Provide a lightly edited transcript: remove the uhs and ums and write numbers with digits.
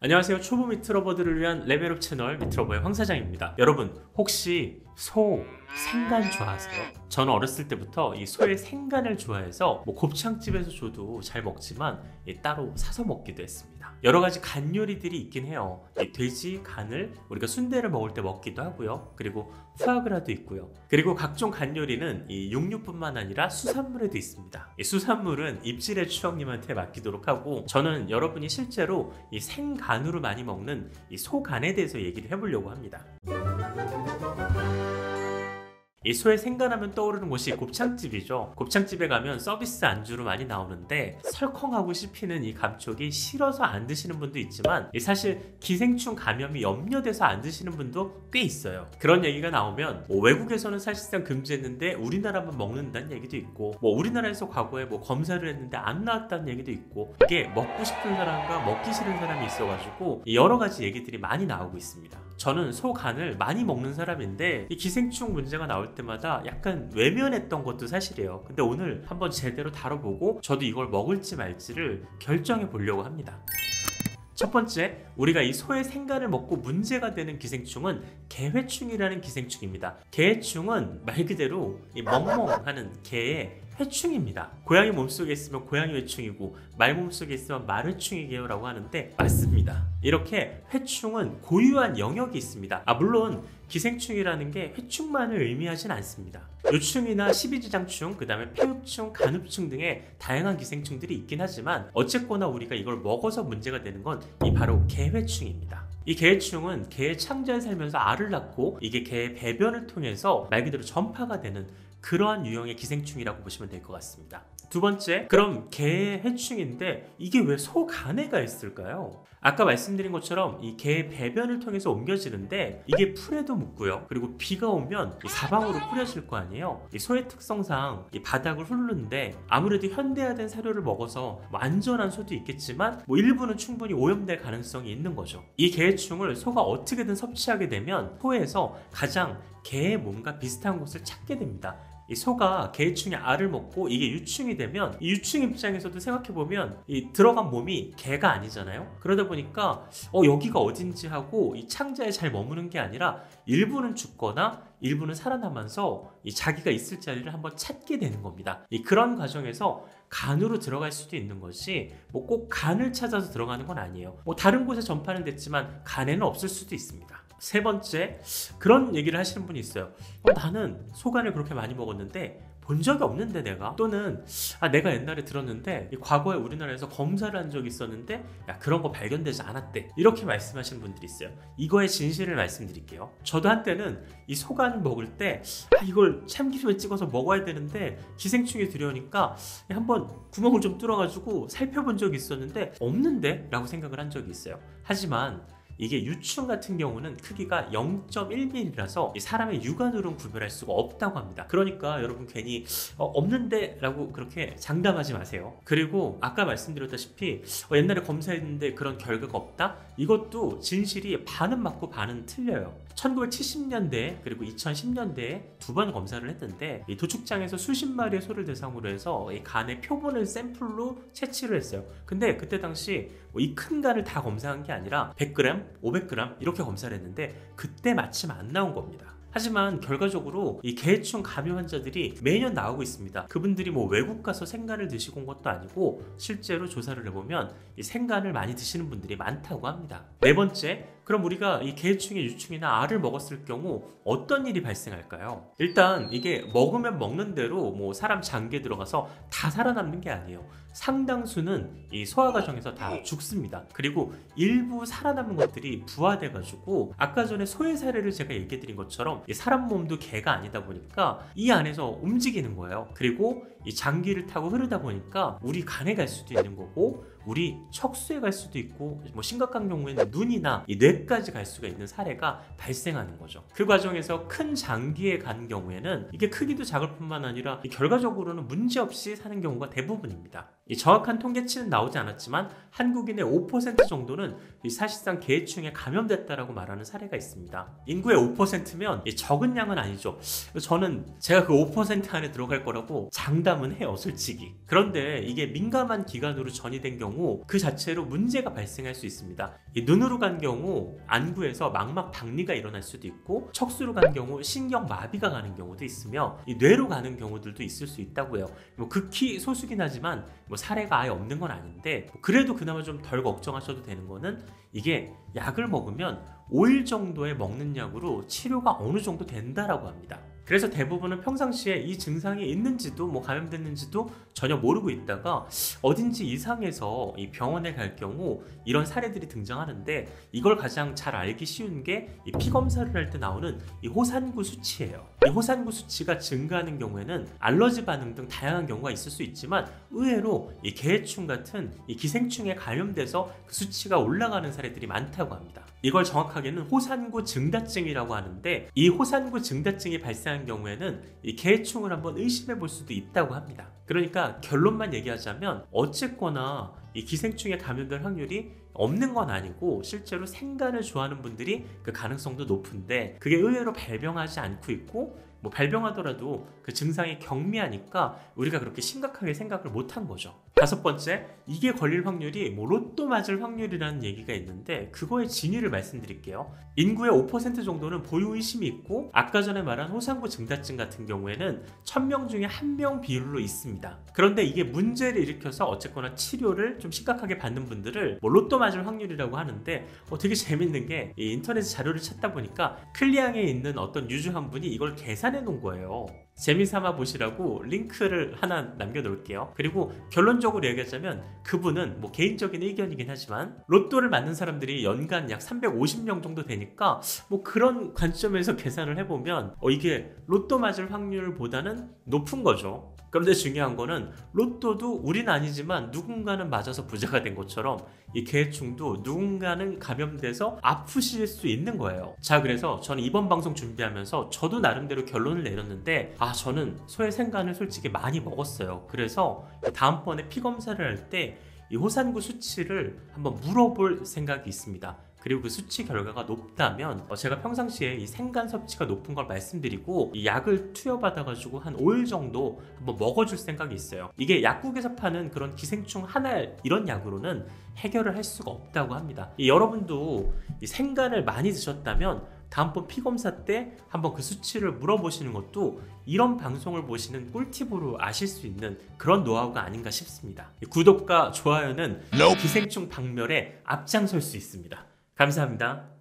안녕하세요. 초보 미트러버들을 위한 레벨업 채널 미트러버의 황 사장입니다. 여러분 혹시 소, 생간 좋아하세요? 저는 어렸을 때부터 이 소의 생간을 좋아해서 곱창집에서 줘도 잘 먹지만 따로 사서 먹기도 했습니다. 여러 가지 간 요리들이 있긴 해요. 이 돼지 간을 우리가 순대를 먹을 때 먹기도 하고요. 그리고 푸아그라도 있고요. 그리고 각종 간 요리는 이 육류뿐만 아니라 수산물에도 있습니다. 이 수산물은 입질의 추억님한테 맡기도록 하고, 저는 여러분이 실제로 이 생간으로 많이 먹는 이 소간에 대해서 얘기를 해보려고 합니다. 이 소의 생간하면 떠오르는 곳이 곱창집이죠. 곱창집에 가면 서비스 안주로 많이 나오는데 설컹하고 씹히는 이 감촉이 싫어서 안 드시는 분도 있지만 사실 기생충 감염이 염려돼서 안 드시는 분도 꽤 있어요. 그런 얘기가 나오면 외국에서는 사실상 금지했는데 우리나라만 먹는다는 얘기도 있고, 우리나라에서 과거에 검사를 했는데 안 나왔다는 얘기도 있고, 이게 먹고 싶은 사람과 먹기 싫은 사람이 있어가지고 여러 가지 얘기들이 많이 나오고 있습니다. 저는 소간을 많이 먹는 사람인데 이 기생충 문제가 나올 때마다 약간 외면했던 것도 사실이에요. 근데 오늘 한번 제대로 다뤄보고 저도 이걸 먹을지 말지를 결정해 보려고 합니다. 첫 번째, 우리가 이 소의 생간을 먹고 문제가 되는 기생충은 개회충이라는 기생충입니다. 개회충은 말 그대로 이 멍멍하는 개의 회충입니다. 고양이 몸속에 있으면 고양이 회충이고 말 몸속에 있으면 말 회충이게요 라고 하는데 맞습니다. 이렇게 회충은 고유한 영역이 있습니다. 물론 기생충이라는 게 회충만을 의미하진 않습니다. 요충이나 십이지장충, 그 다음에 폐흡충, 간흡충 등의 다양한 기생충들이 있긴 하지만 어쨌거나 우리가 이걸 먹어서 문제가 되는 건 바로 개회충입니다. 이 개회충은 개의 창자에 살면서 알을 낳고 이게 개의 배변을 통해서 말 그대로 전파가 되는 그러한 유형의 기생충이라고 보시면 될 것 같습니다. 두 번째, 그럼 개의 회충인데 이게 왜 소간에가 있을까요? 아까 말씀드린 것처럼 이 개의 배변을 통해서 옮겨지는데 이게 풀에도 묻고요. 그리고 비가 오면 이 사방으로 뿌려질 거 아니에요. 이 소의 특성상 이 바닥을 훑는데 아무래도 현대화된 사료를 먹어서 안전한 소도 있겠지만 일부는 충분히 오염될 가능성이 있는 거죠. 이 개회충을 소가 어떻게든 섭취하게 되면 소에서 가장 개의 몸과 비슷한 곳을 찾게 됩니다. 이 소가 개회충의 알을 먹고 이게 유충이 되면 이 유충 입장에서도 생각해보면 이 들어간 몸이 개가 아니잖아요. 그러다 보니까 여기가 어딘지 하고 이 창자에 잘 머무는 게 아니라 일부는 죽거나 일부는 살아남아서 이 자기가 있을 자리를 한번 찾게 되는 겁니다. 그런 과정에서 간으로 들어갈 수도 있는 것이 꼭 간을 찾아서 들어가는 건 아니에요. 다른 곳에 전파는 됐지만 간에는 없을 수도 있습니다. 세 번째, 그런 얘기를 하시는 분이 있어요. 나는 소간을 그렇게 많이 먹었는데 본 적이 없는데 내가, 또는 내가 옛날에 들었는데 과거에 우리나라에서 검사를 한 적이 있었는데 그런 거 발견되지 않았대, 이렇게 말씀하시는 분들이 있어요. 이거의 진실을 말씀드릴게요. 저도 한때는 이 소간을 먹을 때 이걸 참기름에 찍어서 먹어야 되는데 기생충이 두려우니까 한번 구멍을 좀 뚫어가지고 살펴본 적이 있었는데 없는데? 라고 생각을 한 적이 있어요. 하지만 이게 유충 같은 경우는 크기가 0.1mm라서 사람의 육안으로는 구별할 수가 없다고 합니다. 그러니까 여러분 괜히 없는데 라고 그렇게 장담하지 마세요. 그리고 아까 말씀드렸다시피 옛날에 검사했는데 그런 결과가 없다? 이것도 진실이 반은 맞고 반은 틀려요. 1970년대 그리고 2010년대에 두 번 검사를 했는데 이 도축장에서 수십 마리의 소를 대상으로 해서 이 간의 표본을 샘플로 채취를 했어요. 근데 그때 당시 이 큰 간을 다 검사한 게 아니라 100g, 500g 이렇게 검사를 했는데 그때 마침 안 나온 겁니다. 하지만 결과적으로 이 개회충 감염 환자들이 매년 나오고 있습니다. 그분들이 외국 가서 생간을 드시고 온 것도 아니고 실제로 조사를 해보면 이 생간을 많이 드시는 분들이 많다고 합니다. 네 번째, 그럼 우리가 이 개회충의 유충이나 알을 먹었을 경우 어떤 일이 발생할까요? 일단 이게 먹으면 먹는 대로 사람 장기에 들어가서 다 살아남는 게 아니에요. 상당수는 이 소화 과정에서 다 죽습니다. 그리고 일부 살아남은 것들이 부화돼가지고 아까 전에 소의 사례를 제가 얘기해드린 것처럼 이 사람 몸도 개가 아니다 보니까 이 안에서 움직이는 거예요. 그리고 이 장기를 타고 흐르다 보니까 우리 간에 갈 수도 있는 거고 우리 척수에 갈 수도 있고 심각한 경우에는 눈이나 이 뇌까지 갈 수가 있는 사례가 발생하는 거죠. 그 과정에서 큰 장기에 간 경우에는 이게 크기도 작을 뿐만 아니라 결과적으로는 문제없이 사는 경우가 대부분입니다. 이 정확한 통계치는 나오지 않았지만 한국인의 5% 정도는 사실상 개회충에 감염됐다라고 말하는 사례가 있습니다. 인구의 5%면 적은 양은 아니죠. 저는 제가 그 5% 안에 들어갈 거라고 장담은 해요, 솔직히. 그런데 이게 민감한 기관으로 전이된 경우 경우 그 자체로 문제가 발생할 수 있습니다. 이 눈으로 간 경우 안구에서 망막 박리가 일어날 수도 있고, 척수로 간 경우 신경 마비가 가는 경우도 있으며, 이 뇌로 가는 경우들도 있을 수 있다고요. 뭐 극히 소수긴 하지만 뭐 사례가 아예 없는 건 아닌데, 그래도 그나마 좀 덜 걱정하셔도 되는 거는 이게 약을 먹으면 5일 정도에 먹는 약으로 치료가 어느 정도 된다라고 합니다. 그래서 대부분은 평상시에 이 증상이 있는지도 뭐 감염됐는지도 전혀 모르고 있다가 어딘지 이상해서 이 병원에 갈 경우 이런 사례들이 등장하는데, 이걸 가장 잘 알기 쉬운 게 이 피검사를 할 때 나오는 이 호산구 수치예요. 이 호산구 수치가 증가하는 경우에는 알러지 반응 등 다양한 경우가 있을 수 있지만, 의외로 이 개해충 같은 이 기생충에 감염돼서 그 수치가 올라가는 사례들이 많다고 합니다. 이걸 정확하게는 호산구 증다증이라고 하는데, 이 호산구 증다증이 발생한 경우에는 이 개해충을 한번 의심해 볼 수도 있다고 합니다. 그러니까 결론만 얘기하자면 어쨌거나 이 기생충에 감염될 확률이 없는 건 아니고, 실제로 생간을 좋아하는 분들이 그 가능성도 높은데, 그게 의외로 발병하지 않고 있고, 뭐 발병하더라도 그 증상이 경미하니까 우리가 그렇게 심각하게 생각을 못한 거죠. 5번째, 이게 걸릴 확률이 뭐 로또 맞을 확률이라는 얘기가 있는데, 그거의 진위를 말씀드릴게요. 인구의 5% 정도는 보유 의심이 있고, 아까 전에 말한 호산구 증다증 같은 경우에는 1000명 중에 1명 비율로 있습니다. 그런데 이게 문제를 일으켜서 어쨌거나 치료를 좀 심각하게 받는 분들을 뭐 로또 맞을 확률이라고 하는데, 되게 재밌는 게 이 인터넷 자료를 찾다 보니까 클리앙에 있는 어떤 유주 한 분이 이걸 계산해 놓은 거예요. 재미삼아 보시라고 링크를 하나 남겨놓을게요. 그리고 결론적으로 얘기하자면 그분은 뭐 개인적인 의견이긴 하지만 로또를 맞는 사람들이 연간 약 350명 정도 되니까 뭐 그런 관점에서 계산을 해보면 이게 로또 맞을 확률보다는 높은 거죠. 그런데 중요한 거는 로또도 우리는 아니지만 누군가는 맞아서 부자가 된 것처럼 이 개해충도 누군가는 감염돼서 아프실 수 있는 거예요. 자, 그래서 저는 이번 방송 준비하면서 저도 나름대로 결론을 내렸는데, 저는 소의 생간을 솔직히 많이 먹었어요. 그래서 다음번에 피검사를 할 때 이 호산구 수치를 한번 물어볼 생각이 있습니다. 그리고 그 수치 결과가 높다면 제가 평상시에 이 생간 섭취가 높은 걸 말씀드리고 이 약을 투여받아가지고 한 5일 정도 한번 먹어줄 생각이 있어요. 이게 약국에서 파는 그런 기생충 한알 이런 약으로는 해결을 할 수가 없다고 합니다. 여러분도 이 생간을 많이 드셨다면 다음번 피검사 때 한번 그 수치를 물어보시는 것도 이런 방송을 보시는 꿀팁으로 아실 수 있는 그런 노하우가 아닌가 싶습니다. 구독과 좋아요는 기생충 박멸에 앞장설 수 있습니다. 감사합니다.